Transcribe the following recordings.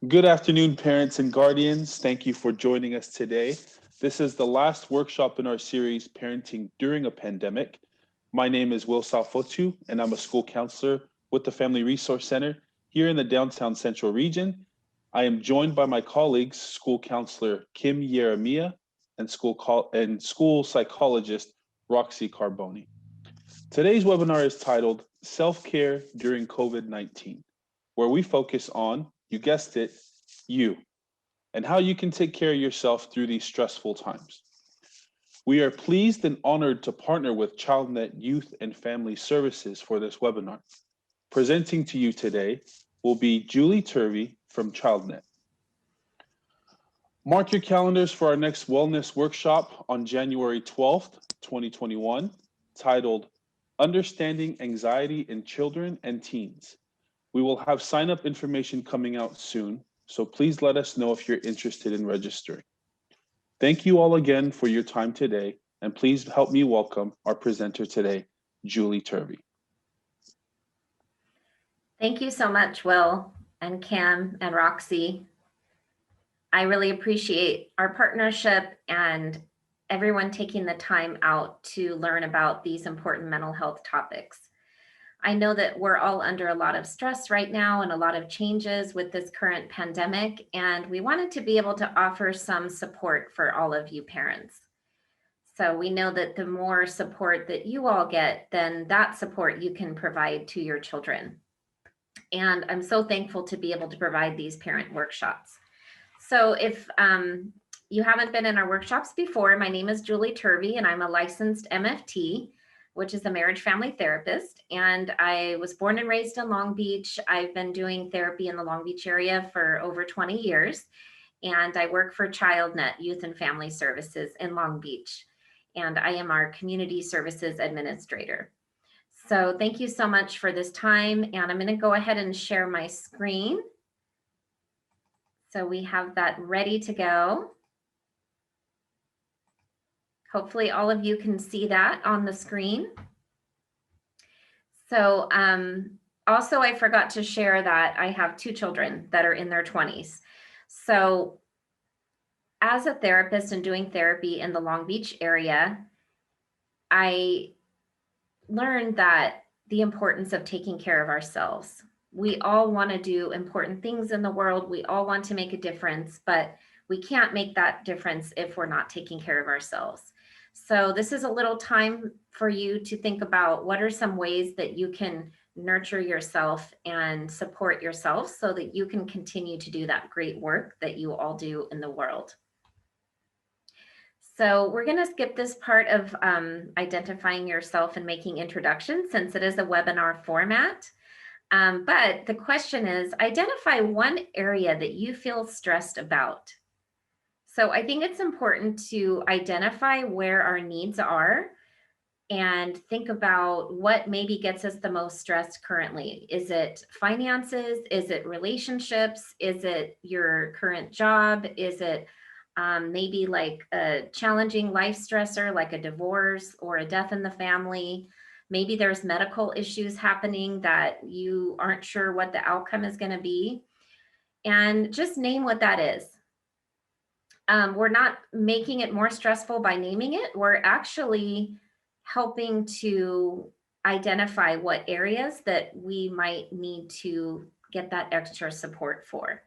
Good afternoon, parents and guardians. Thank you for joining us today. This is the last workshop in our series, Parenting During a Pandemic. My name is Will Salfotu, and I'm a school counselor with the Family Resource Center here in the downtown central region. I am joined by my colleagues, school counselor Kim Yeremia and school psychologist Roxy Carboni. Today's webinar is titled Self-Care During COVID-19, where we focus on, you guessed it, you, and how you can take care of yourself through these stressful times. We are pleased and honored to partner with ChildNet Youth and Family Services for this webinar. Presenting to you today will be Julie Turvey from ChildNet. Mark your calendars for our next wellness workshop on January 12th, 2021, titled Understanding Anxiety in Children and Teens. We will have sign-up information coming out soon, so please let us know if you're interested in registering. Thank you all again for your time today, and please help me welcome our presenter today, Julie Turvey. Thank you so much, Will and Kim and Roxy. I really appreciate our partnership and everyone taking the time out to learn about these important mental health topics. I know that we're all under a lot of stress right now and a lot of changes with this current pandemic, and we wanted to be able to offer some support for all of you parents. So we know that the more support that you all get, then that support you can provide to your children. And I'm so thankful to be able to provide these parent workshops. So if you haven't been in our workshops before, my name is Julie Turvey, and I'm a licensed MFT, which is a marriage family therapist. And I was born and raised in Long Beach. I've been doing therapy in the Long Beach area for over 20 years. And I work for ChildNet Youth and Family Services in Long Beach. And I am our community services administrator. So thank you so much for this time. And I'm going to go ahead and share my screen. So we have that ready to go. Hopefully all of you can see that on the screen. So also I forgot to share that I have two children that are in their 20s. So as a therapist and doing therapy in the Long Beach area, I learned that the importance of taking care of ourselves. We all want to do important things in the world. We all want to make a difference, but we can't make that difference if we're not taking care of ourselves. So this is a little time for you to think about what are some ways that you can nurture yourself and support yourself so that you can continue to do that great work that you all do in the world. So we're going to skip this part of identifying yourself and making introductions since it is a webinar format. But the question is, identify one area that you feel stressed about. So I think it's important to identify where our needs are and think about what maybe gets us the most stressed currently. Is it finances? Is it relationships? Is it your current job? Is it maybe like a challenging life stressor, like a divorce or a death in the family? Maybe there's medical issues happening that you aren't sure what the outcome is going to be. And just name what that is. We're not making it more stressful by naming it. We're actually helping to identify what areas that we might need to get that extra support for.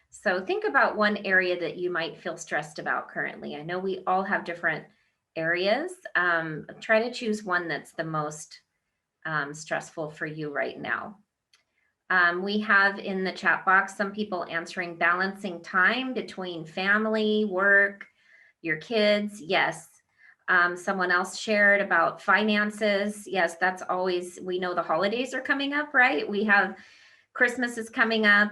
So think about one area that you might feel stressed about currently. I know we all have different areas. Try to choose one that's the most stressful for you right now. We have in the chat box some people answering balancing time between family, work, your kids. Yes. Someone else shared about finances. Yes, that's always, we know the holidays are coming up, right? We have Christmas is coming up.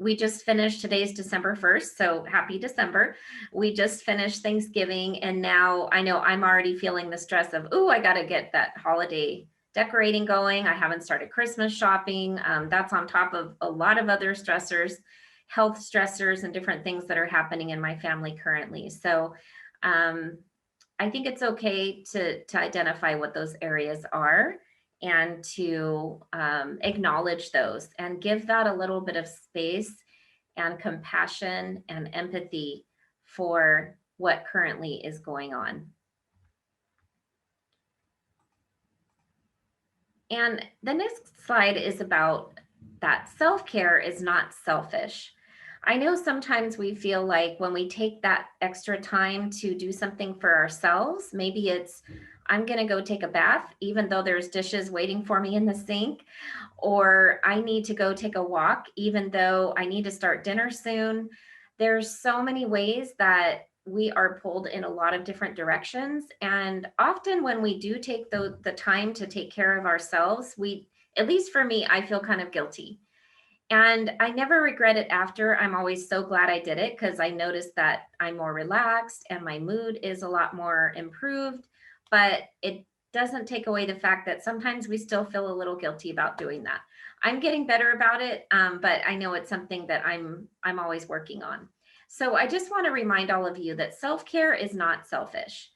We just finished, today's December 1st, so happy December. We just finished Thanksgiving, and now I know I'm already feeling the stress of, oh, I got to get that holiday decorating going. I haven't started Christmas shopping. That's on top of a lot of other stressors, health stressors, and different things that are happening in my family currently. So I think it's okay to identify what those areas are and to acknowledge those and give that a little bit of space and compassion and empathy for what currently is going on. And the next slide is about that self-care is not selfish. I know sometimes we feel like when we take that extra time to do something for ourselves, maybe it's, I'm going to go take a bath, even though there's dishes waiting for me in the sink, or I need to go take a walk, even though I need to start dinner soon. There's so many ways that we are pulled in a lot of different directions. And often when we do take the time to take care of ourselves, at least for me, I feel kind of guilty. And I never regret it after. I'm always so glad I did it because I noticed that I'm more relaxed and my mood is a lot more improved. But it doesn't take away the fact that sometimes we still feel a little guilty about doing that. I'm getting better about it, but I know it's something that I'm always working on. So I just want to remind all of you that self-care is not selfish.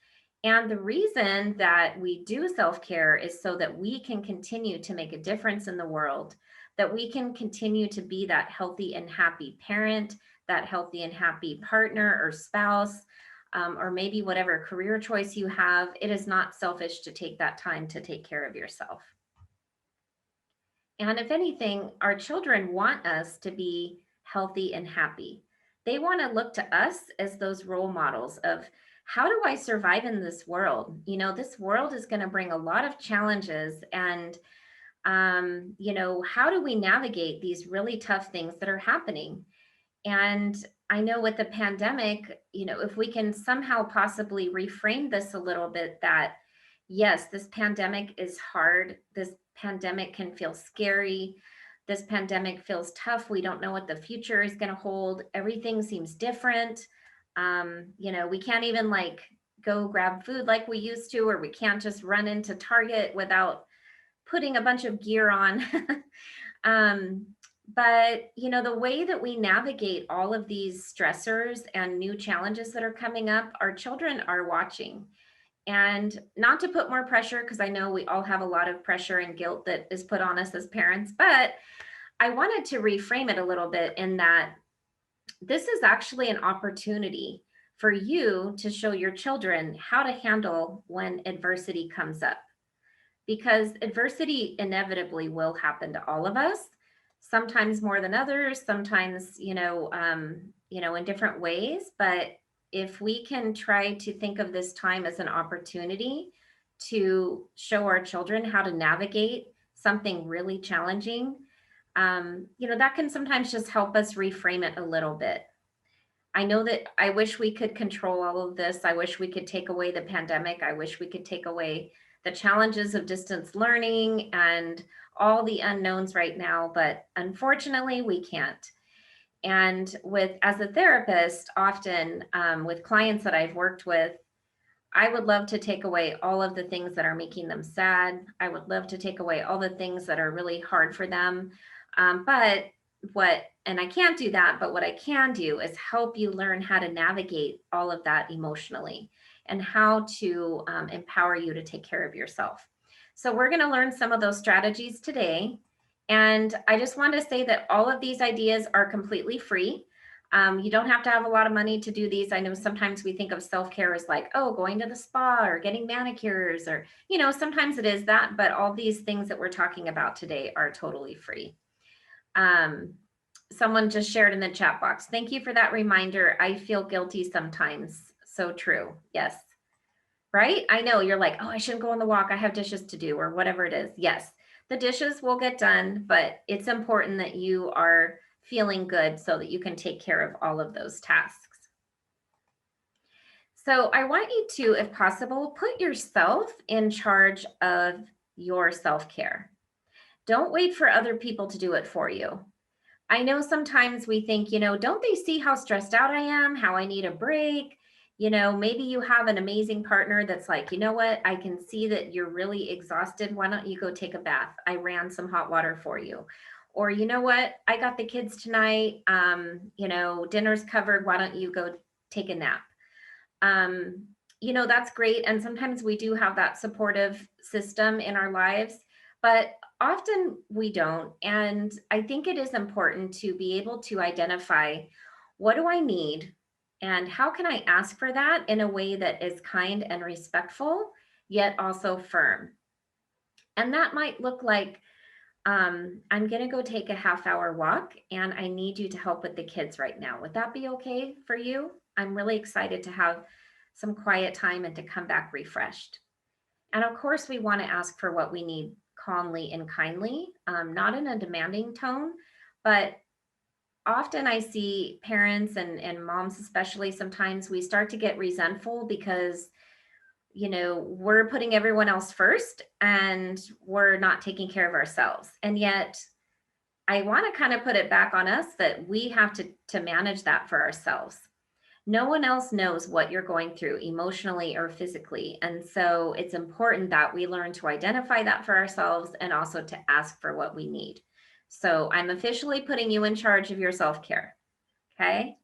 And the reason that we do self-care is so that we can continue to make a difference in the world, that we can continue to be that healthy and happy parent, that healthy and happy partner or spouse, or maybe whatever career choice you have. It is not selfish to take that time to take care of yourself. And if anything, our children want us to be healthy and happy. They want to look to us as those role models of, how do I survive in this world? You know, this world is going to bring a lot of challenges, and you know, how do we navigate these really tough things that are happening? And I know with the pandemic, you know, if we can somehow possibly reframe this a little bit, that yes, this pandemic is hard. This pandemic can feel scary. This pandemic feels tough. We don't know what the future is going to hold. Everything seems different. You know, we can't even like go grab food like we used to, or we can't just run into Target without putting a bunch of gear on. But, you know, the way that we navigate all of these stressors and new challenges that are coming up, our children are watching. And not to put more pressure, because I know we all have a lot of pressure and guilt that is put on us as parents, but I wanted to reframe it a little bit in that this is actually an opportunity for you to show your children how to handle when adversity comes up. Because adversity inevitably will happen to all of us, sometimes more than others, sometimes, you know, in different ways. But if we can try to think of this time as an opportunity to show our children how to navigate something really challenging, you know, that can sometimes just help us reframe it a little bit. I know that I wish we could control all of this. I wish we could take away the pandemic. I wish we could take away the challenges of distance learning and all the unknowns right now, but unfortunately we can't. And as a therapist, often with clients that I've worked with, I would love to take away all of the things that are making them sad. I would love to take away all the things that are really hard for them. And I can't do that, but what I can do is help you learn how to navigate all of that emotionally and how to empower you to take care of yourself. So we're going to learn some of those strategies today. And I just want to say that all of these ideas are completely free. You don't have to have a lot of money to do these. I know sometimes we think of self-care as like, oh, going to the spa or getting manicures, or, you know, sometimes it is that, but all these things that we're talking about today are totally free. Someone just shared in the chat box. Thank you for that reminder. I feel guilty sometimes. So true. Yes. Right? I know you're like, oh, I shouldn't go on the walk. I have dishes to do, or whatever it is. Yes, the dishes will get done, but it's important that you are feeling good so that you can take care of all of those tasks. So I want you to, if possible, put yourself in charge of your self-care. Don't wait for other people to do it for you. I know sometimes we think, you know, don't they see how stressed out I am, how I need a break? You know, maybe you have an amazing partner that's like, you know what, I can see that you're really exhausted. Why don't you go take a bath? I ran some hot water for you. Or, you know what, I got the kids tonight. You know, dinner's covered. Why don't you go take a nap? You know, that's great. And sometimes we do have that supportive system in our lives. but often we don't. And I think it is important to be able to identify, what do I need? And how can I ask for that in a way that is kind and respectful, yet also firm? And that might look like, I'm going to go take a half-hour walk and I need you to help with the kids right now. Would that be okay for you? I'm really excited to have some quiet time and to come back refreshed. And of course, we want to ask for what we need calmly and kindly, not in a demanding tone, but often I see parents and moms, especially, sometimes we start to get resentful because, we're putting everyone else first and we're not taking care of ourselves. And yet, I want to kind of put it back on us that we have to manage that for ourselves. No one else knows what you're going through emotionally or physically. And so it's important that we learn to identify that for ourselves and also to ask for what we need. So I'm officially putting you in charge of your self-care. Okay.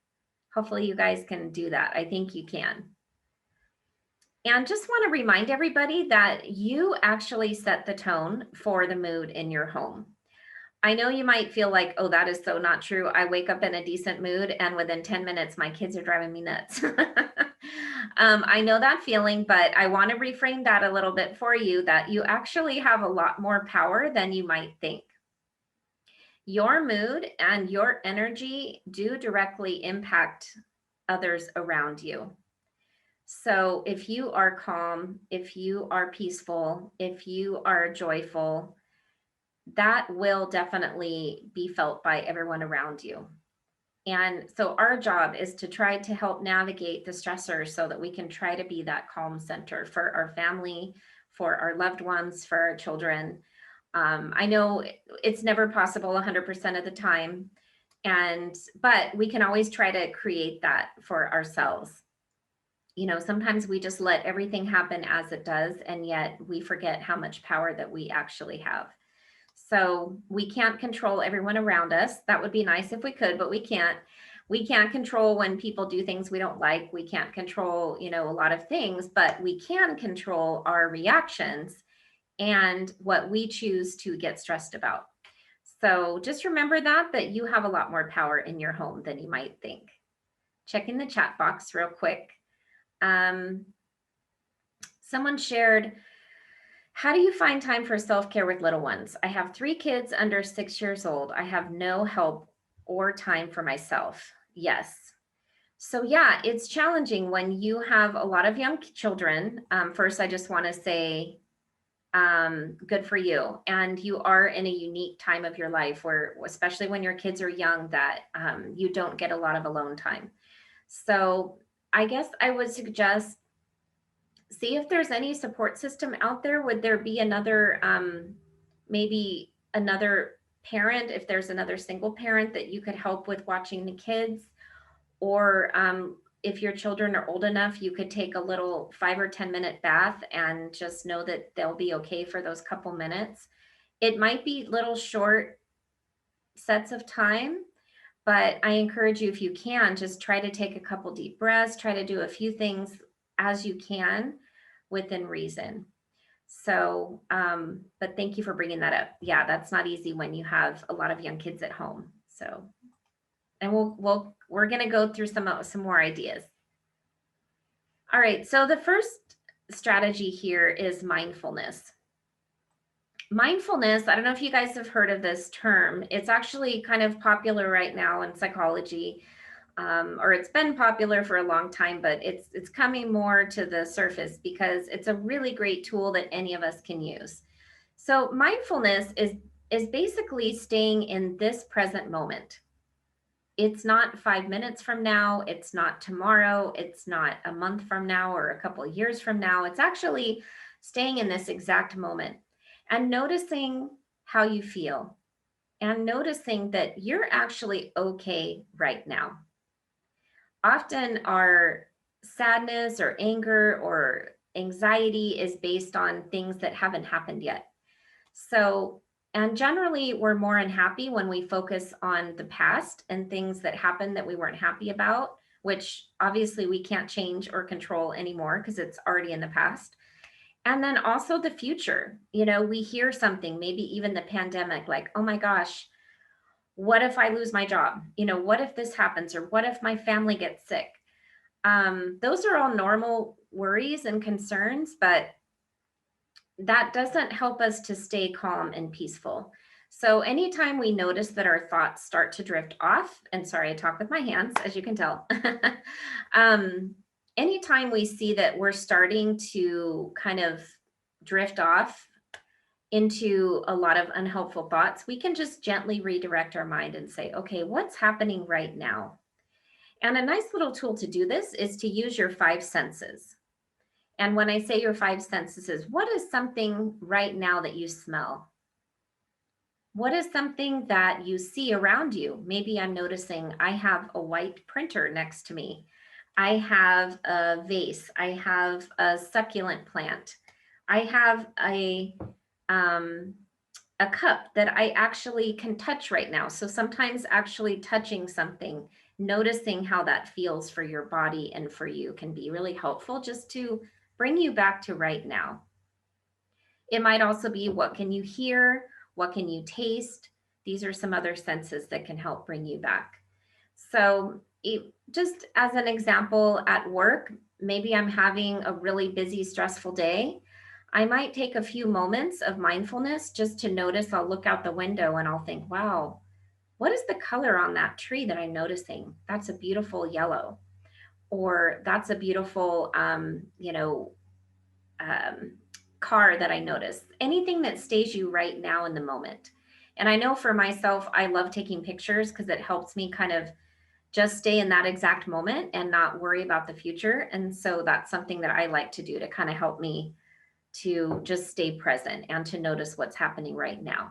Hopefully you guys can do that. I think you can. And just want to remind everybody that you actually set the tone for the mood in your home. I know you might feel like, oh, that is so not true. I wake up in a decent mood and within 10 minutes, my kids are driving me nuts. I know that feeling, but I want to reframe that a little bit for you, that you actually have a lot more power than you might think. Your mood and your energy do directly impact others around you. So if you are calm, if you are peaceful, if you are joyful, that will definitely be felt by everyone around you. And so our job is to try to help navigate the stressors so that we can try to be that calm center for our family, for our loved ones, for our children. I know it's never possible 100% of the time, but we can always try to create that for ourselves. Sometimes we just let everything happen as it does, and yet we forget how much power that we actually have. So we can't control everyone around us. That would be nice if we could, but we can't. We can't control when people do things we don't like. We can't control, a lot of things, but we can control our reactions and what we choose to get stressed about. So just remember that you have a lot more power in your home than you might think. Checking the chat box real quick. Someone shared, how do you find time for self-care with little ones? I have 3 kids under 6 years old. I have no help or time for myself. Yes. So yeah, it's challenging when you have a lot of young children. First, I just want to say, good for you. And you are in a unique time of your life where, especially when your kids are young, that you don't get a lot of alone time. So I guess I would suggest, see if there's any support system out there. Would there be another, maybe another parent, if there's another single parent that you could help with watching the kids? Or if your children are old enough, you could take a little 5 or 10 minute bath and just know that they'll be okay for those couple minutes. It might be little short sets of time, but I encourage you, if you can, just try to take a couple deep breaths, try to do a few things as you can within reason. So, but thank you for bringing that up. Yeah, that's not easy when you have a lot of young kids at home. So, and we're going to go through some more ideas. All right. So the first strategy here is mindfulness. Mindfulness, I don't know if you guys have heard of this term. It's actually kind of popular right now in psychology. Or it's been popular for a long time, but it's coming more to the surface because it's a really great tool that any of us can use. So mindfulness is basically staying in this present moment. It's not 5 minutes from now, it's not tomorrow, it's not a month from now or a couple of years from now. It's actually staying in this exact moment and noticing how you feel and noticing that you're actually okay right now. Often our sadness or anger or anxiety is based on things that haven't happened yet. So, and generally we're more unhappy when we focus on the past and things that happened that we weren't happy about, which obviously we can't change or control anymore because it's already in the past. And then also the future. You know, we hear something, maybe even the pandemic, like, oh my gosh, what if I lose my job? You know, what if this happens? Or what if my family gets sick? Those are all normal worries and concerns, but that doesn't help us to stay calm and peaceful. So anytime we notice that our thoughts start to drift off, and sorry, I talk with my hands, as you can tell. Anytime we see that we're starting to kind of drift off into a lot of unhelpful thoughts, we can just gently redirect our mind and say, okay, what's happening right now? And a nice little tool to do this is to use your five senses. And when I say your five senses, is what is something right now that you smell? What is something that you see around you? Maybe I'm noticing I have a white printer next to me. I have a vase. I have a succulent plant. I have a cup that I actually can touch right now. So sometimes actually touching something, noticing how that feels for your body and for you can be really helpful just to bring you back to right now. It might also be, what can you hear? What can you taste? These are some other senses that can help bring you back. So just as an example, at work, maybe I'm having a really busy, stressful day. I might take a few moments of mindfulness just to notice. I'll look out the window and I'll think, wow, what is the color on that tree that I'm noticing? That's a beautiful yellow. Or that's a beautiful, car that I notice. Anything that stays you right now in the moment. And I know for myself, I love taking pictures because it helps me kind of just stay in that exact moment and not worry about the future. And so that's something that I like to do to kind of help me to just stay present and to notice what's happening right now.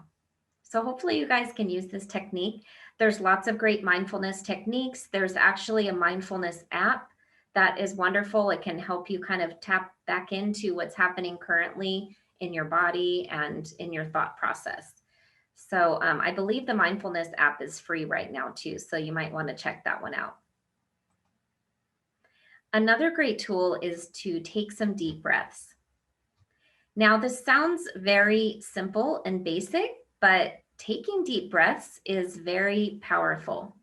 So hopefully you guys can use this technique. There's lots of great mindfulness techniques. There's actually a mindfulness app that is wonderful. It can help you kind of tap back into what's happening currently in your body and in your thought process. So I believe the mindfulness app is free right now too. So you might want to check that one out. Another great tool is to take some deep breaths. Now, this sounds very simple and basic, but taking deep breaths is very powerful.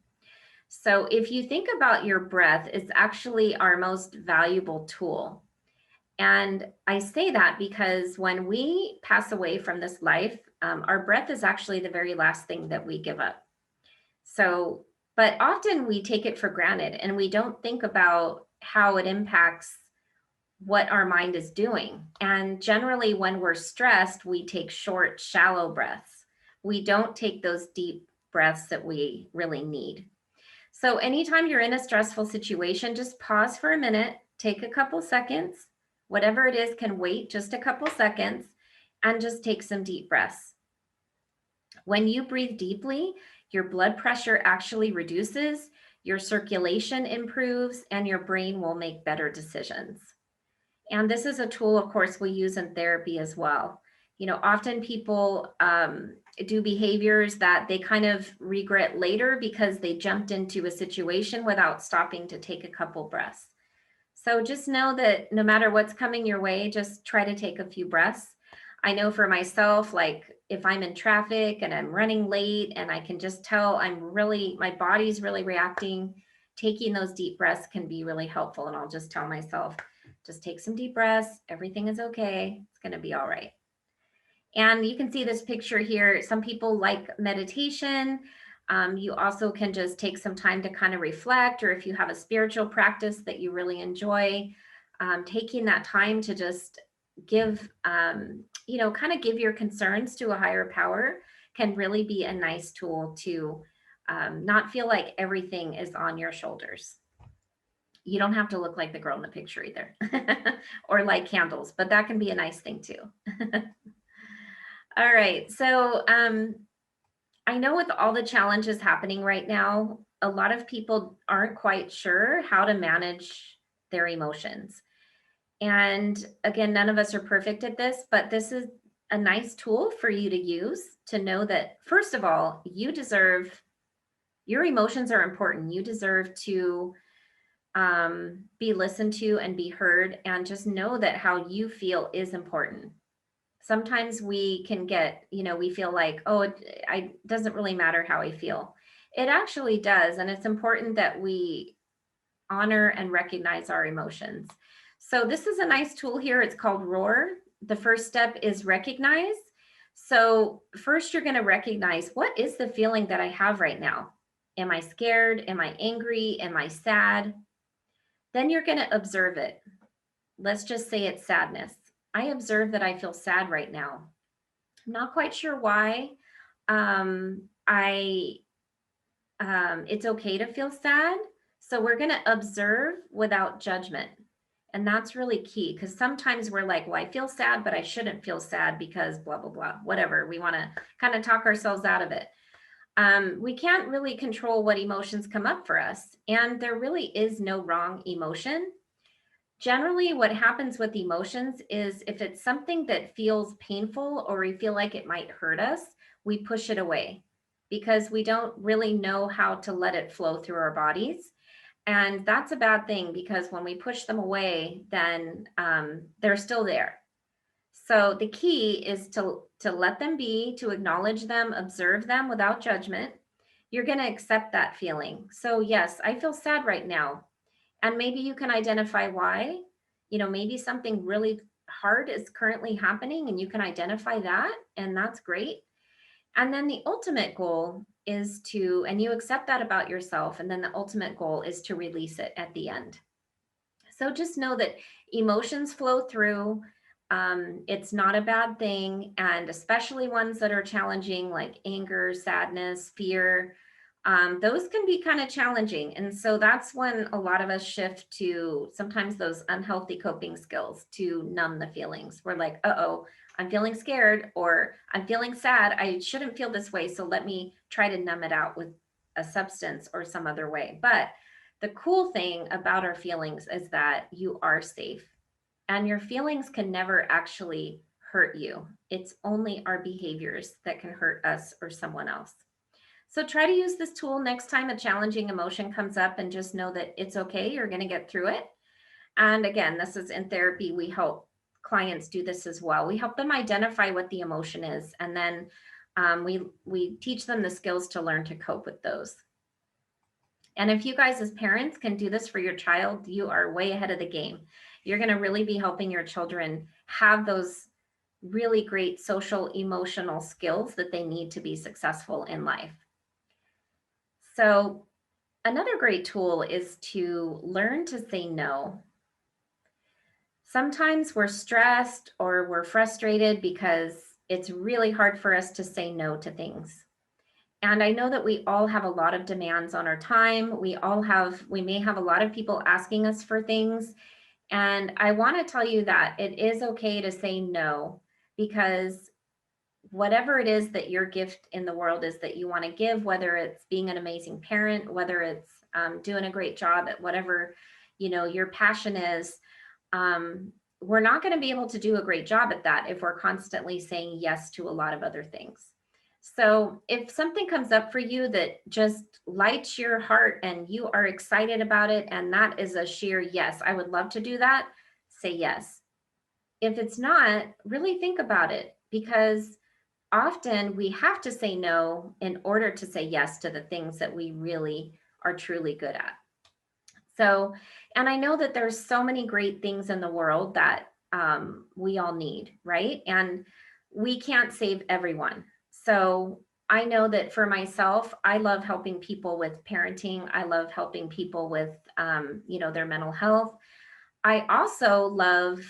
So if you think about your breath, it's actually our most valuable tool. And I say that because when we pass away from this life, our breath is actually the very last thing that we give up. So, but often we take it for granted and we don't think about how it impacts what our mind is doing. And generally, when we're stressed, we take short, shallow breaths. We don't take those deep breaths that we really need. So anytime you're in a stressful situation, just pause for a minute, take a couple seconds, whatever it is can wait just a couple seconds, and just take some deep breaths. When you breathe deeply, your blood pressure actually reduces, your circulation improves, and your brain will make better decisions. And this is a tool, of course, we use in therapy as well. You know, often people do behaviors that they kind of regret later because they jumped into a situation without stopping to take a couple breaths. So just know that no matter what's coming your way, just try to take a few breaths. I know for myself, like if I'm in traffic and I'm running late and I can just tell my body's really reacting, taking those deep breaths can be really helpful. And I'll just tell myself, just take some deep breaths. Everything is okay. It's going to be all right. And you can see this picture here. Some people like meditation. You also can just take some time to kind of reflect, or if you have a spiritual practice that you really enjoy, taking that time to just give, kind of give your concerns to a higher power can really be a nice tool to not feel like everything is on your shoulders. You don't have to look like the girl in the picture either or light candles, but that can be a nice thing too. All right, so I know with all the challenges happening right now, a lot of people aren't quite sure how to manage their emotions. And again, none of us are perfect at this, but this is a nice tool for you to use to know that, first of all, your emotions are important. You deserve to be listened to and be heard, and just know that how you feel is important. Sometimes we can get, we feel like, oh, it doesn't really matter how I feel. It actually does. And it's important that we honor and recognize our emotions. So this is a nice tool here. It's called ROAR. The first step is recognize. So first you're going to recognize, what is the feeling that I have right now? Am I scared? Am I angry? Am I sad? Then you're going to observe it. Let's just say it's sadness. I observe that I feel sad right now. I'm not quite sure why. It's okay to feel sad. So we're going to observe without judgment. And that's really key, because sometimes we're like, well, I feel sad, but I shouldn't feel sad because blah, blah, blah, whatever. We want to kind of talk ourselves out of it. We can't really control what emotions come up for us. And there really is no wrong emotion. Generally, what happens with emotions is if it's something that feels painful or we feel like it might hurt us, we push it away because we don't really know how to let it flow through our bodies. And that's a bad thing, because when we push them away, then they're still there. So the key is to let them be, to acknowledge them, observe them without judgment. You're going to accept that feeling. So yes, I feel sad right now. And maybe you can identify why. Maybe something really hard is currently happening and you can identify that, and that's great. And then the ultimate goal is to, and you accept that about yourself, and then the ultimate goal is to release it at the end. So just know that emotions flow through. It's not a bad thing. And especially ones that are challenging, like anger, sadness, fear, those can be kind of challenging. And so that's when a lot of us shift to sometimes those unhealthy coping skills to numb the feelings. We're like, uh-oh, I'm feeling scared, or I'm feeling sad. I shouldn't feel this way. So let me try to numb it out with a substance or some other way. But the cool thing about our feelings is that you are safe, and your feelings can never actually hurt you. It's only our behaviors that can hurt us or someone else. So try to use this tool next time a challenging emotion comes up, and just know that it's okay. You're going to get through it. And again, this is in therapy. We help clients do this as well. We help them identify what the emotion is, and then we teach them the skills to learn to cope with those. And if you guys as parents can do this for your child, you are way ahead of the game. You're going to really be helping your children have those really great social, emotional skills that they need to be successful in life. So another great tool is to learn to say no. Sometimes we're stressed or we're frustrated because it's really hard for us to say no to things. And I know that we all have a lot of demands on our time. We may have a lot of people asking us for things. And I want to tell you that it is okay to say no, because whatever it is that your gift in the world is that you want to give, whether it's being an amazing parent, whether it's doing a great job at whatever, your passion is, we're not going to be able to do a great job at that if we're constantly saying yes to a lot of other things. So if something comes up for you that just lights your heart and you are excited about it, and that is a sheer yes, I would love to do that, say yes. If it's not, really think about it, because often we have to say no in order to say yes to the things that we really are truly good at. So, and I know that there's so many great things in the world that we all need, right? And we can't save everyone. So I know that for myself, I love helping people with parenting. I love helping people with, their mental health. I also love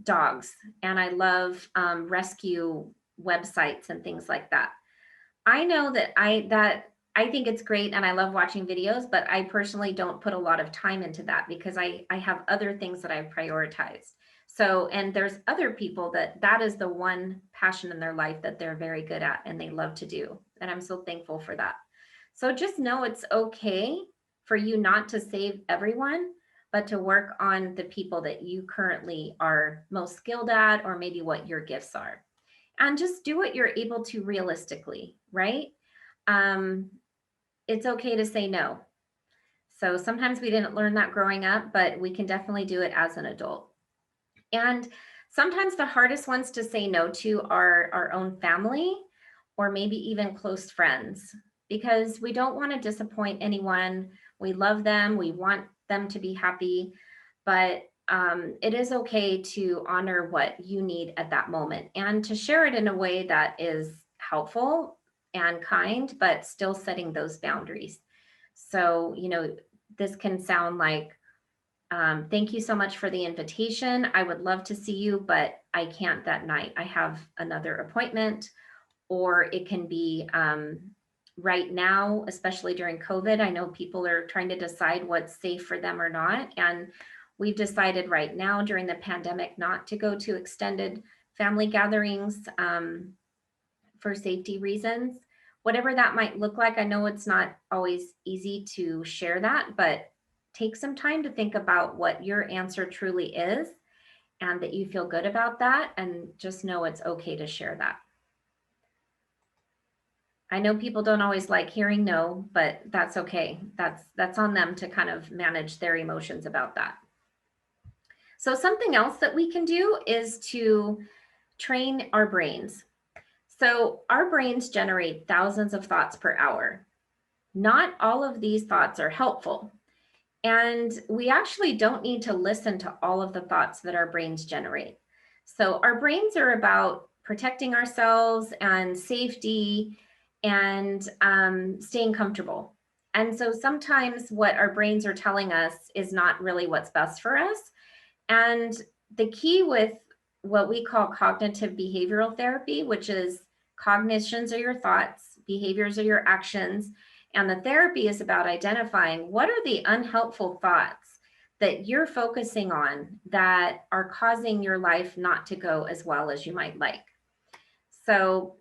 dogs, and I love rescue websites and things like that. I know that I think it's great, and I love watching videos, but I personally don't put a lot of time into that because I have other things that I've prioritized. So, and there's other people that is the one passion in their life that they're very good at and they love to do. And I'm so thankful for that. So just know it's okay for you not to save everyone, but to work on the people that you currently are most skilled at, or maybe what your gifts are. And just do what you're able to realistically, right? It's okay to say no. So sometimes we didn't learn that growing up, but we can definitely do it as an adult. And sometimes the hardest ones to say no to are our own family or maybe even close friends, because we don't want to disappoint anyone. We love them, we want them to be happy, but it is okay to honor what you need at that moment and to share it in a way that is helpful and kind, but still setting those boundaries. So, this can sound like, thank you so much for the invitation. I would love to see you, but I can't that night. I have another appointment. Or it can be right now, especially during COVID. I know people are trying to decide what's safe for them or not. And we've decided right now during the pandemic not to go to extended family gatherings for safety reasons. Whatever that might look like, I know it's not always easy to share that, but take some time to think about what your answer truly is and that you feel good about that, and just know it's okay to share that. I know people don't always like hearing no, but that's okay. That's on them to kind of manage their emotions about that. So something else that we can do is to train our brains. So our brains generate thousands of thoughts per hour. Not all of these thoughts are helpful. And we actually don't need to listen to all of the thoughts that our brains generate. So our brains are about protecting ourselves and safety and staying comfortable. And so sometimes what our brains are telling us is not really what's best for us. And the key with what we call cognitive behavioral therapy, which is cognitions are your thoughts, behaviors are your actions, and the therapy is about identifying what are the unhelpful thoughts that you're focusing on that are causing your life not to go as well as you might like. So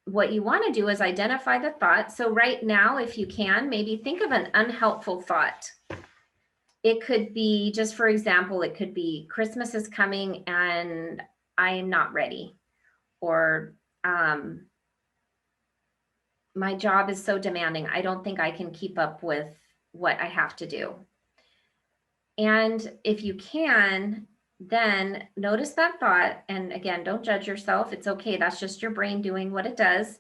what you want to do is identify the thought. So right now, if you can, maybe think of an unhelpful thought. It could be, just for example, it could be Christmas is coming and I am not ready, or my job is so demanding, I don't think I can keep up with what I have to do. And if you can, then notice that thought. And again, don't judge yourself. It's okay. That's just your brain doing what it does.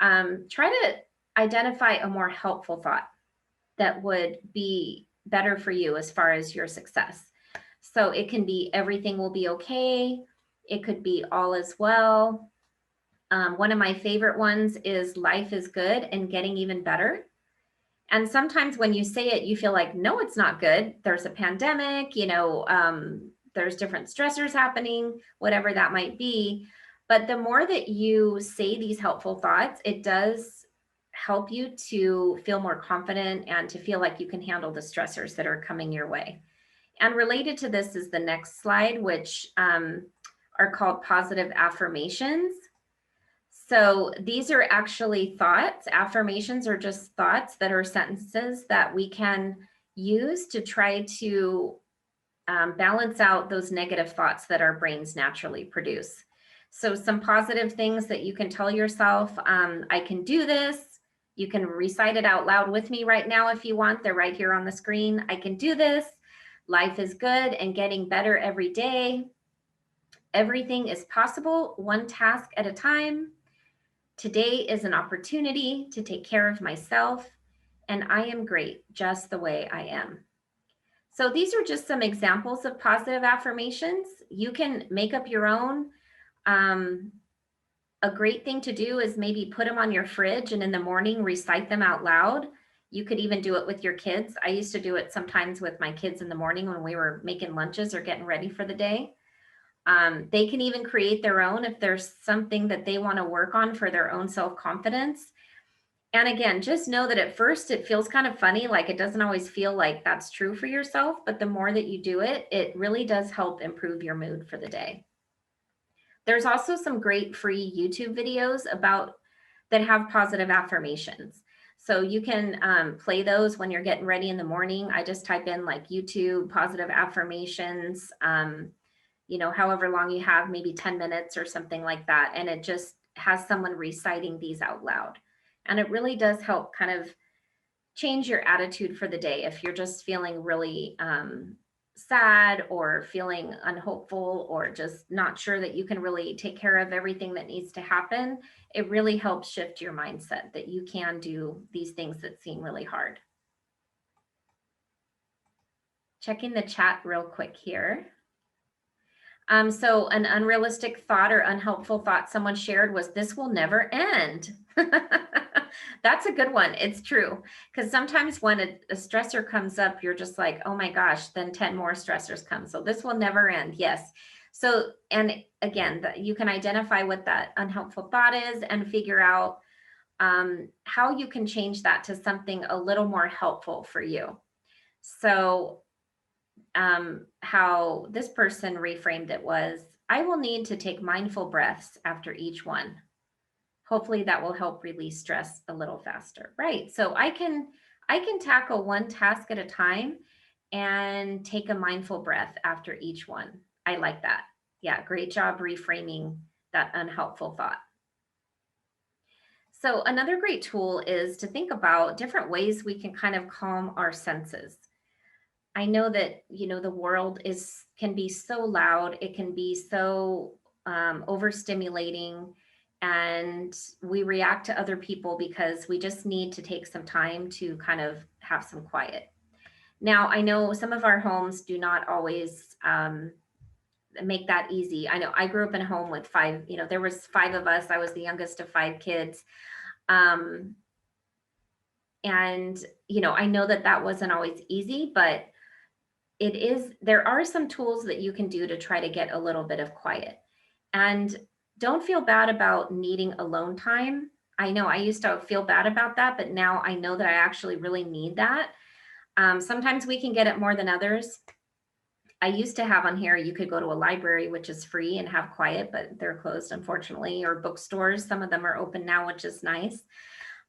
Try to identify a more helpful thought that would be better for you as far as your success. So it can be everything will be okay. It could be all is well. One of my favorite ones is life is good and getting even better. And sometimes when you say it, you feel like, no, it's not good. There's a pandemic, there's different stressors happening, whatever that might be. But the more that you say these helpful thoughts, it does help you to feel more confident and to feel like you can handle the stressors that are coming your way. And related to this is the next slide, which are called positive affirmations. So these are actually thoughts. Affirmations are just thoughts that are sentences that we can use to try to balance out those negative thoughts that our brains naturally produce. So some positive things that you can tell yourself, I can do this. You can recite it out loud with me right now if you want. They're right here on the screen. I can do this. Life is good and getting better every day. Everything is possible, one task at a time. Today is an opportunity to take care of myself, and I am great just the way I am. So these are just some examples of positive affirmations. You can make up your own. A great thing to do is maybe put them on your fridge and in the morning recite them out loud. You could even do it with your kids. I used to do it sometimes with my kids in the morning when we were making lunches or getting ready for the day. They can even create their own if there's something that they want to work on for their own self-confidence. And again, just know that at first it feels kind of funny, like it doesn't always feel like that's true for yourself, but the more that you do it, it really does help improve your mood for the day. There's also some great free YouTube videos that have positive affirmations. So you can play those when you're getting ready in the morning. I just type in like YouTube positive affirmations, however long you have, maybe 10 minutes or something like that. And it just has someone reciting these out loud. And it really does help kind of change your attitude for the day. If you're just feeling really sad or feeling unhopeful or just not sure that you can really take care of everything that needs to happen, it really helps shift your mindset that you can do these things that seem really hard. Checking the chat real quick here. So an unrealistic thought or unhelpful thought someone shared was, this will never end. That's a good one. It's true. Because sometimes when a stressor comes up, you're just like, oh my gosh, then 10 more stressors come. So this will never end. Yes. So, and again, you can identify what that unhelpful thought is and figure out how you can change that to something a little more helpful for you. So how this person reframed it was, I will need to take mindful breaths after each one. Hopefully that will help release stress a little faster, right? So I can tackle one task at a time and take a mindful breath after each one. I like that. Yeah, great job reframing that unhelpful thought. So another great tool is to think about different ways we can kind of calm our senses. I know that, you know, the world can be so loud, it can be so overstimulating, and we react to other people because we just need to take some time to kind of have some quiet. Now, I know some of our homes do not always make that easy. I know I grew up in a home with five, you know, there was 5 of us. I was the youngest of 5 kids. And, you know, I know that that wasn't always easy, but there are some tools that you can do to try to get a little bit of quiet. And don't feel bad about needing alone time. I know I used to feel bad about that, but now I know that I actually really need that. Sometimes we can get it more than others. I used to have on here, you could go to a library, which is free, and have quiet, but they're closed, unfortunately, or bookstores. Some of them are open now, which is nice.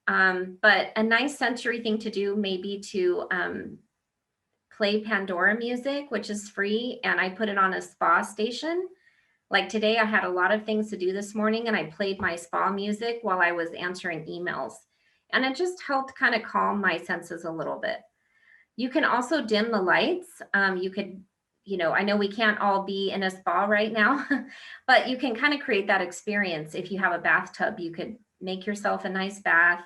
But a nice sensory thing to do may be to play Pandora music, which is free, and I put it on a spa station. Like today, I had a lot of things to do this morning, and I played my spa music while I was answering emails. And it just helped kind of calm my senses a little bit. You can also dim the lights. You could, you know, I know we can't all be in a spa right now, but you can kind of create that experience. If you have a bathtub, you could make yourself a nice bath.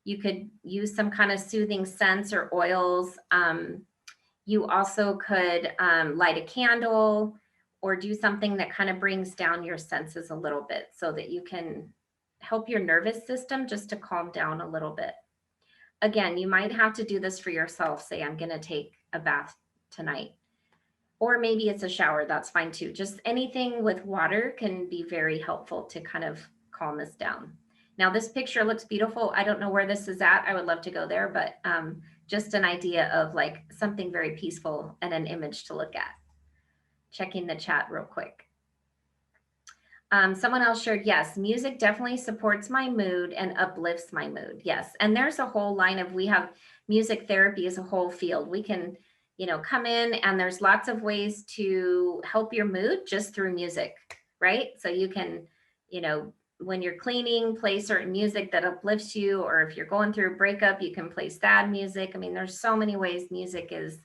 You could use some kind of soothing scents or oils. You also could light a candle or do something that kind of brings down your senses a little bit so that you can help your nervous system just to calm down a little bit. Again, you might have to do this for yourself. Say, I'm going to take a bath tonight. Or maybe it's a shower. That's fine too. Just anything with water can be very helpful to kind of calm this down. Now, this picture looks beautiful. I don't know where this is at. I would love to go there, but just an idea of like something very peaceful and an image to look at. Checking the chat real quick. Someone else shared, yes, music definitely supports my mood and uplifts my mood. Yes. And there's a whole line of, we have music therapy as a whole field. We can, you know, come in and there's lots of ways to help your mood just through music, right? So you can, you know, when you're cleaning, play certain music that uplifts you, or if you're going through a breakup, you can play sad music. I mean, there's so many ways music is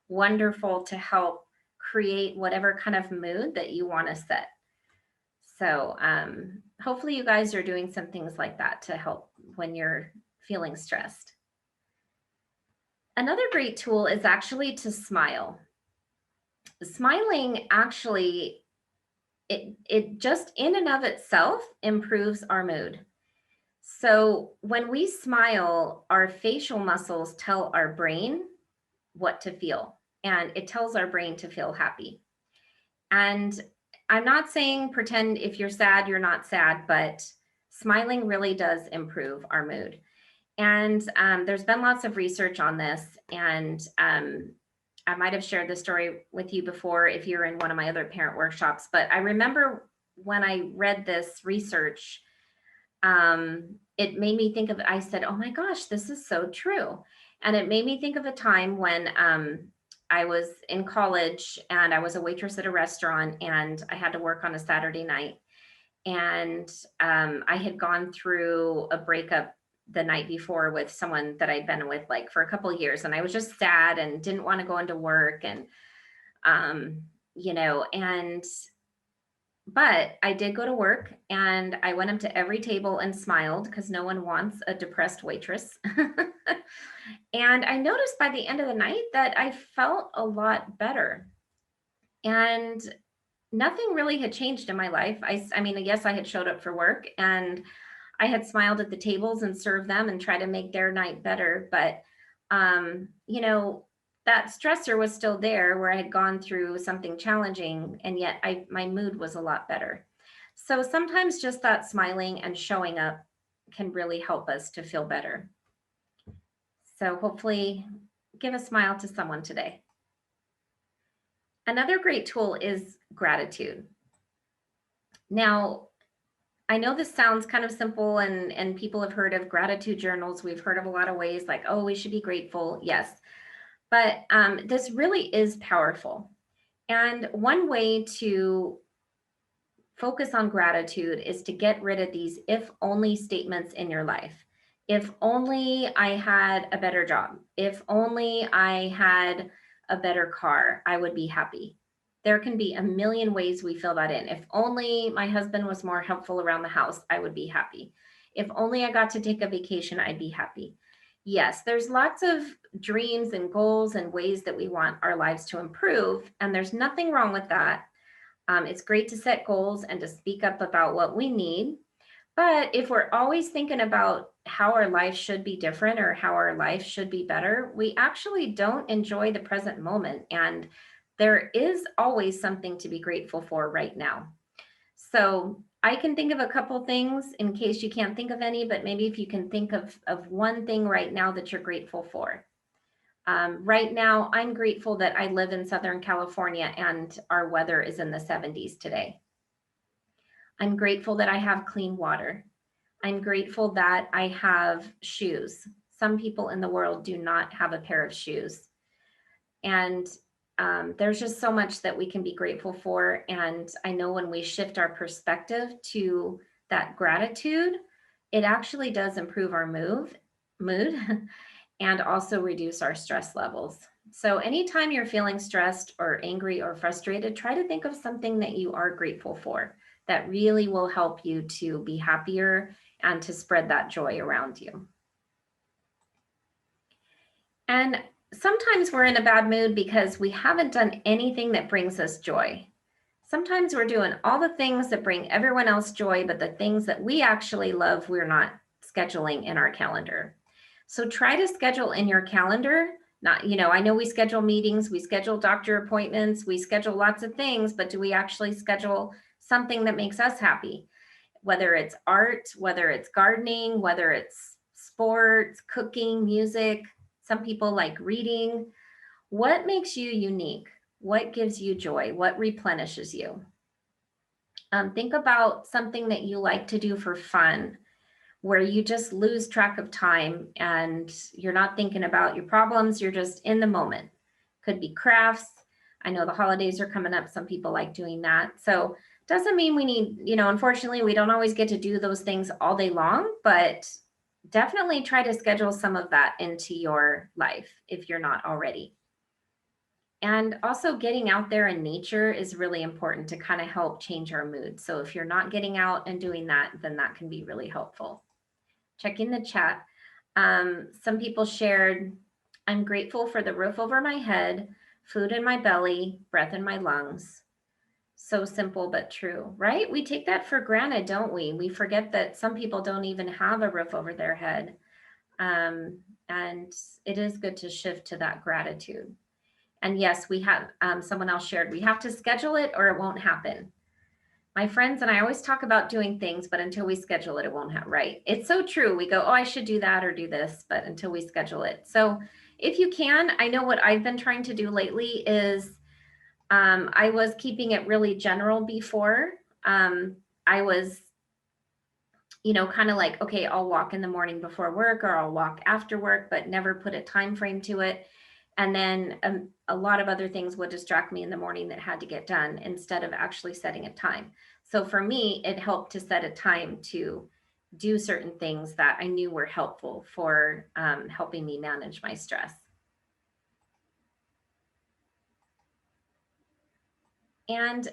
wonderful to help create whatever kind of mood that you want to set. So hopefully you guys are doing some things like that to help when you're feeling stressed. Another great tool is actually to smile. Smiling actually, it just in and of itself improves our mood. So when we smile, our facial muscles tell our brain what to feel, and it tells our brain to feel happy. And I'm not saying pretend if you're sad, you're not sad, but smiling really does improve our mood. And there's been lots of research on this, and I might have shared this story with you before if you're in one of my other parent workshops, but I remember when I read this research, it made me think of, I said, oh my gosh, this is so true. And it made me think of a time when I was in college and I was a waitress at a restaurant and I had to work on a Saturday night. And I had gone through a breakup the night before with someone that I'd been with like for a couple of years, and I was just sad and didn't want to go into work, and you know, but I did go to work, and I went up to every table and smiled because no one wants a depressed waitress. And I noticed by the end of the night that I felt a lot better. And nothing really had changed in my life. I mean, yes, I had showed up for work, and I had smiled at the tables and served them and tried to make their night better. But, you know, that stressor was still there where I had gone through something challenging, and yet my mood was a lot better. So sometimes just that smiling and showing up can really help us to feel better. So hopefully give a smile to someone today. Another great tool is gratitude. Now, I know this sounds kind of simple, and people have heard of gratitude journals. We've heard of a lot of ways like, oh, we should be grateful. Yes. But this really is powerful. And one way to focus on gratitude is to get rid of these if only statements in your life. If only I had a better job. If only I had a better car, I would be happy. There can be a million ways we fill that in. If only my husband was more helpful around the house, I would be happy. If only I got to take a vacation, I'd be happy. Yes, there's lots of dreams and goals and ways that we want our lives to improve, and there's nothing wrong with that. It's great to set goals and to speak up about what we need. But if we're always thinking about how our life should be different or how our life should be better, we actually don't enjoy the present moment. And there is always something to be grateful for right now. So I can think of a couple things in case you can't think of any, but maybe if you can think of one thing right now that you're grateful for. Right now, I'm grateful that I live in Southern California and our weather is in the 70s today. I'm grateful that I have clean water. I'm grateful that I have shoes. Some people in the world do not have a pair of shoes. And there's just so much that we can be grateful for. And I know when we shift our perspective to that gratitude, it actually does improve our mood and also reduce our stress levels. So anytime you're feeling stressed or angry or frustrated, try to think of something that you are grateful for that really will help you to be happier and to spread that joy around you. And sometimes we're in a bad mood because we haven't done anything that brings us joy. Sometimes we're doing all the things that bring everyone else joy, but the things that we actually love, we're not scheduling in our calendar. So try to schedule in your calendar. Not, you know, I know we schedule meetings, we schedule doctor appointments, we schedule lots of things, but do we actually schedule something that makes us happy? Whether it's art, whether it's gardening, whether it's sports, cooking, music. Some people like reading. What makes you unique? What gives you joy? What replenishes you? Think about something that you like to do for fun, where you just lose track of time and you're not thinking about your problems, you're just in the moment. Could be crafts. I know the holidays are coming up. Some people like doing that. So doesn't mean we need, you know, unfortunately, we don't always get to do those things all day long, but definitely try to schedule some of that into your life if you're not already. And also getting out there in nature is really important to kind of help change our mood. So if you're not getting out and doing that, then that can be really helpful. Checking the chat. Some people shared, I'm grateful for the roof over my head, food in my belly, breath in my lungs. So simple, but true, right? We take that for granted, don't we? We forget that some people don't even have a roof over their head. And it is good to shift to that gratitude. And yes, we have, someone else shared, we have to schedule it or it won't happen. My friends and I always talk about doing things, but until we schedule it, it won't happen, right? It's so true. We go, oh, I should do that or do this, but until we schedule it. So if you can, I know what I've been trying to do lately is I was keeping it really general before. I was, you know, kind of like, okay, I'll walk in the morning before work or I'll walk after work, but never put a time frame to it. And then a lot of other things would distract me in the morning that had to get done instead of actually setting a time. So for me, it helped to set a time to do certain things that I knew were helpful for helping me manage my stress. And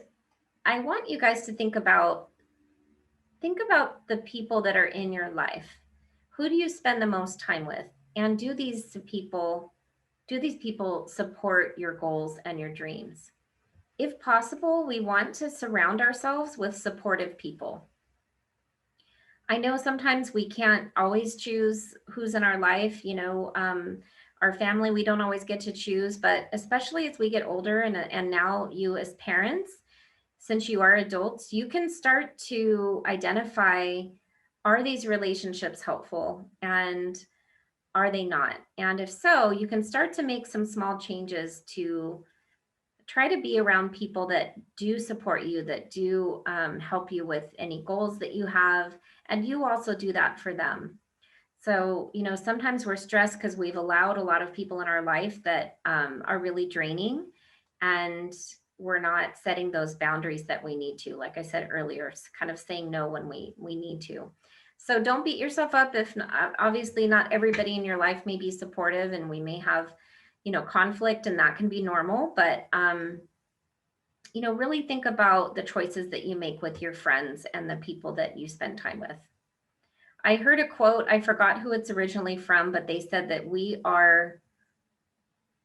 I want you guys to think about the people that are in your life. Who do you spend the most time with? And do these people support your goals and your dreams? If possible, we want to surround ourselves with supportive people. I know sometimes we can't always choose who's in our life, our family, we don't always get to choose, but especially as we get older and now you as parents, since you are adults, you can start to identify, are these relationships helpful and are they not? And if so, you can start to make some small changes to try to be around people that do support you, that do help you with any goals that you have, and you also do that for them. So, sometimes we're stressed because we've allowed a lot of people in our life that are really draining, and we're not setting those boundaries that we need to. Like I said earlier, kind of saying no when we need to. So don't beat yourself up if obviously not everybody in your life may be supportive, and we may have conflict, and that can be normal, but really think about the choices that you make with your friends and the people that you spend time with. I heard a quote, I forgot who it's originally from, but they said that we are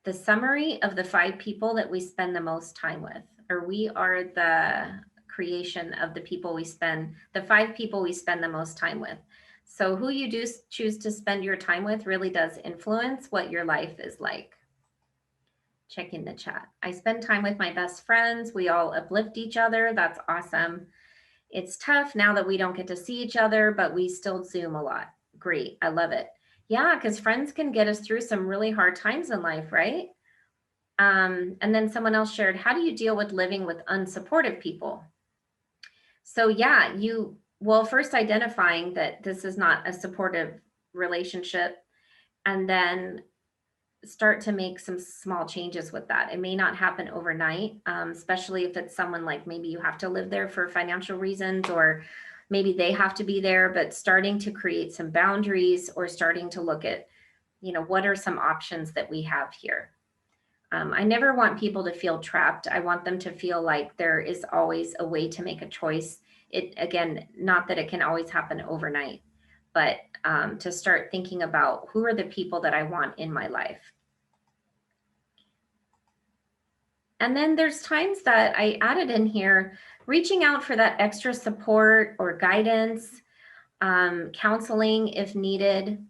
the summary of the 5 people that we spend the most time with, or we are the creation of the 5 people we spend the most time with. So who you do choose to spend your time with really does influence what your life is like. Checking the chat. I spend time with my best friends. We all uplift each other. That's awesome. It's tough now that we don't get to see each other, but we still Zoom a lot. Great. I love it. Yeah, because friends can get us through some really hard times in life, right? And then someone else shared, how do you deal with living with unsupportive people? So yeah, first identifying that this is not a supportive relationship, and then start to make some small changes with that. It may not happen overnight, especially if it's someone like maybe you have to live there for financial reasons, or maybe they have to be there, but starting to create some boundaries or starting to look at, what are some options that we have here. I never want people to feel trapped. I want them to feel like there is always a way to make a choice. Again, not that it can always happen overnight, but to start thinking about who are the people that I want in my life. And then there's times that I added in here, reaching out for that extra support or guidance, counseling if needed.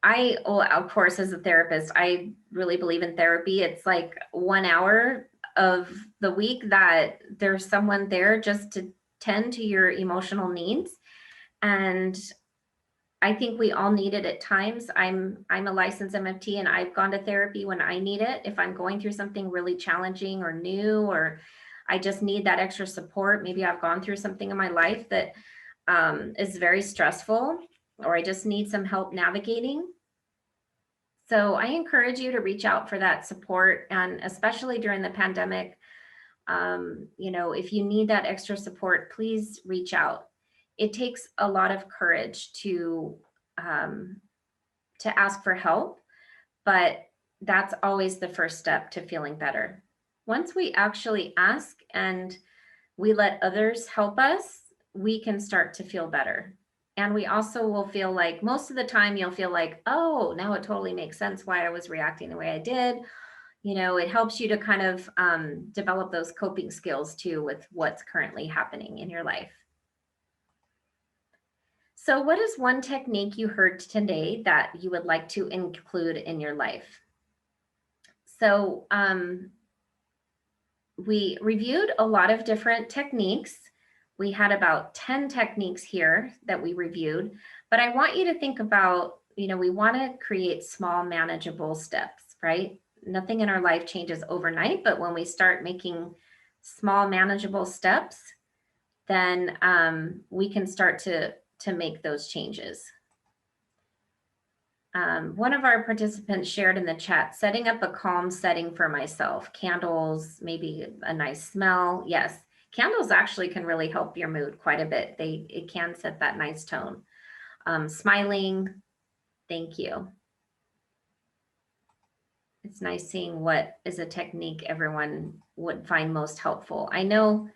Of course, as a therapist, I really believe in therapy. It's like 1 hour of the week that there's someone there just to tend to your emotional needs. And I think we all need it at times. I'm a licensed MFT, and I've gone to therapy when I need it. If I'm going through something really challenging or new, or I just need that extra support, maybe I've gone through something in my life that is very stressful, or I just need some help navigating. So I encourage you to reach out for that support, and especially during the pandemic, if you need that extra support, please reach out. It takes a lot of courage to ask for help, but that's always the first step to feeling better. Once we actually ask and we let others help us, we can start to feel better. And we also will feel like, most of the time you'll feel like, oh, now it totally makes sense why I was reacting the way I did. It helps you to kind of develop those coping skills too with what's currently happening in your life. So what is one technique you heard today that you would like to include in your life? So we reviewed a lot of different techniques. We had about 10 techniques here that we reviewed, but I want you to think about, we want to create small manageable steps, right? Nothing in our life changes overnight, but when we start making small manageable steps, then we can start to make those changes. One of our participants shared in the chat, setting up a calm setting for myself, candles, maybe a nice smell. Yes, candles actually can really help your mood quite a bit. It can set that nice tone. smiling. Thank you. It's nice seeing what is a technique everyone would find most helpful. I know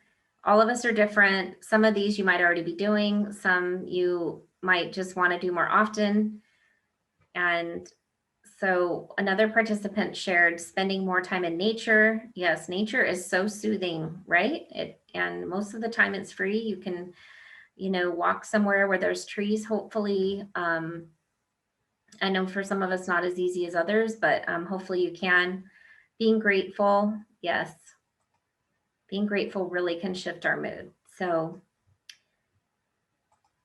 all of us are different. Some of these you might already be doing, some you might just want to do more often. And so another participant shared spending more time in nature. Yes, nature is so soothing, right? And most of the time it's free. You can, walk somewhere where there's trees, hopefully. I know for some of us not as easy as others, but hopefully you can. Being grateful, yes. Being grateful really can shift our mood. So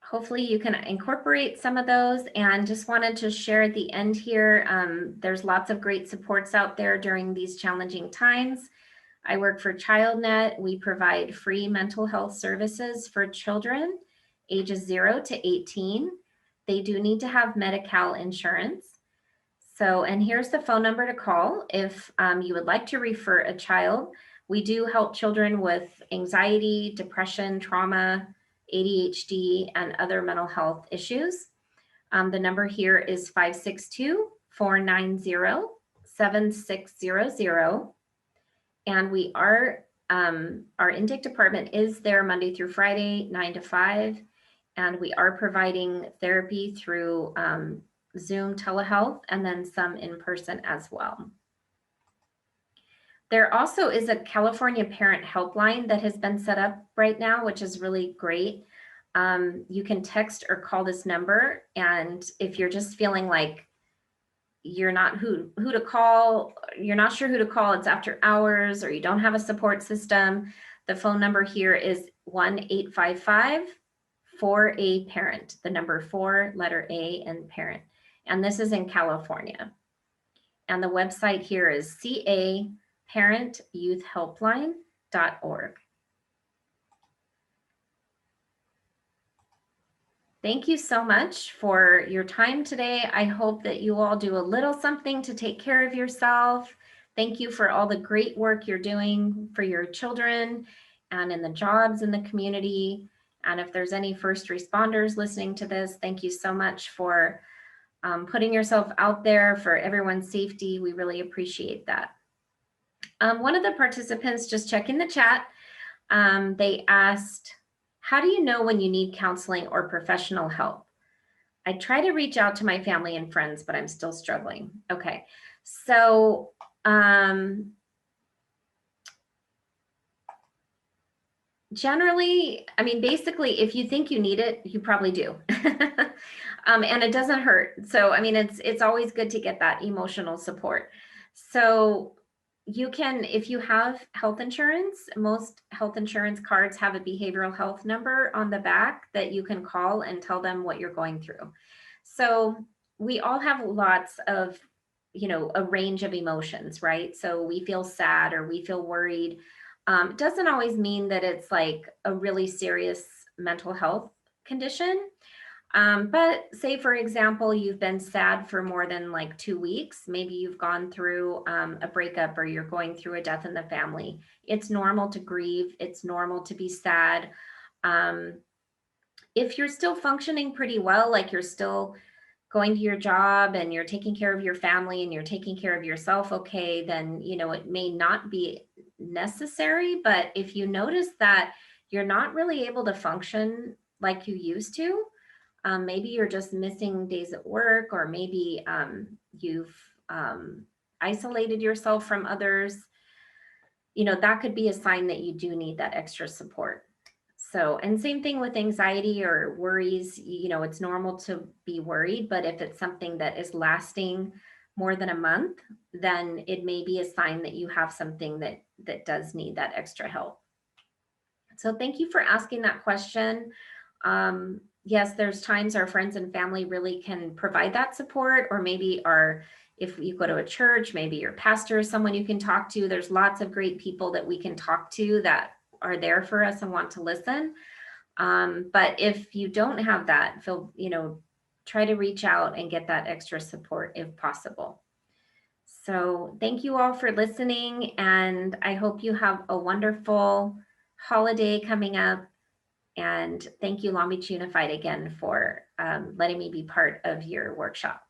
hopefully you can incorporate some of those, and just wanted to share at the end here, there's lots of great supports out there during these challenging times. I work for ChildNet. We provide free mental health services for children ages 0 to 18. They do need to have Medi-Cal insurance. So, and here's the phone number to call if you would like to refer a child. We do help children with anxiety, depression, trauma, ADHD, and other mental health issues. The number here is 562-490-7600. And we are, our intake department is there Monday through Friday, 9 to 5. And we are providing therapy through Zoom telehealth, and then some in person as well. There also is a California parent helpline that has been set up right now, which is really great. You can text or call this number, and if you're just feeling like you're not who to call, you're not sure who to call, it's after hours, or you don't have a support system, the phone number here is 1-855-4A-PARENT, the number 4, letter A, and parent. And this is in California. And the website here is caparentyouthhelpline.org. Thank you so much for your time today. I hope that you all do a little something to take care of yourself. Thank you for all the great work you're doing for your children and in the jobs in the community. And if there's any first responders listening to this, thank you so much for putting yourself out there for everyone's safety. We really appreciate that. One of the participants, just checking the chat, they asked, how do you know when you need counseling or professional help? I try to reach out to my family and friends, but I'm still struggling. Okay, so generally, I mean, basically, if you think you need it, you probably do. And it doesn't hurt. So, I mean, it's always good to get that emotional support. So you can, if you have health insurance, most health insurance cards have a behavioral health number on the back that you can call and tell them what you're going through. So we all have lots of, a range of emotions, right? So we feel sad or we feel worried. It doesn't always mean that it's like a really serious mental health condition. But say, for example, you've been sad for more than like 2 weeks. Maybe you've gone through a breakup, or you're going through a death in the family. It's normal to grieve. It's normal to be sad. If you're still functioning pretty well, like you're still going to your job and you're taking care of your family and you're taking care of yourself, okay, then, it may not be necessary. But if you notice that you're not really able to function like you used to, maybe you're just missing days at work, or maybe you've isolated yourself from others, that could be a sign that you do need that extra support. So, and same thing with anxiety or worries, it's normal to be worried, but if it's something that is lasting more than a month, then it may be a sign that you have something that does need that extra help. So thank you for asking that question. Yes, there's times our friends and family really can provide that support, or maybe if you go to a church, maybe your pastor is someone you can talk to. There's lots of great people that we can talk to that are there for us and want to listen. But if you don't have that, try to reach out and get that extra support if possible. So thank you all for listening, and I hope you have a wonderful holiday coming up. And thank you, Long Beach Unified, again, for letting me be part of your workshop.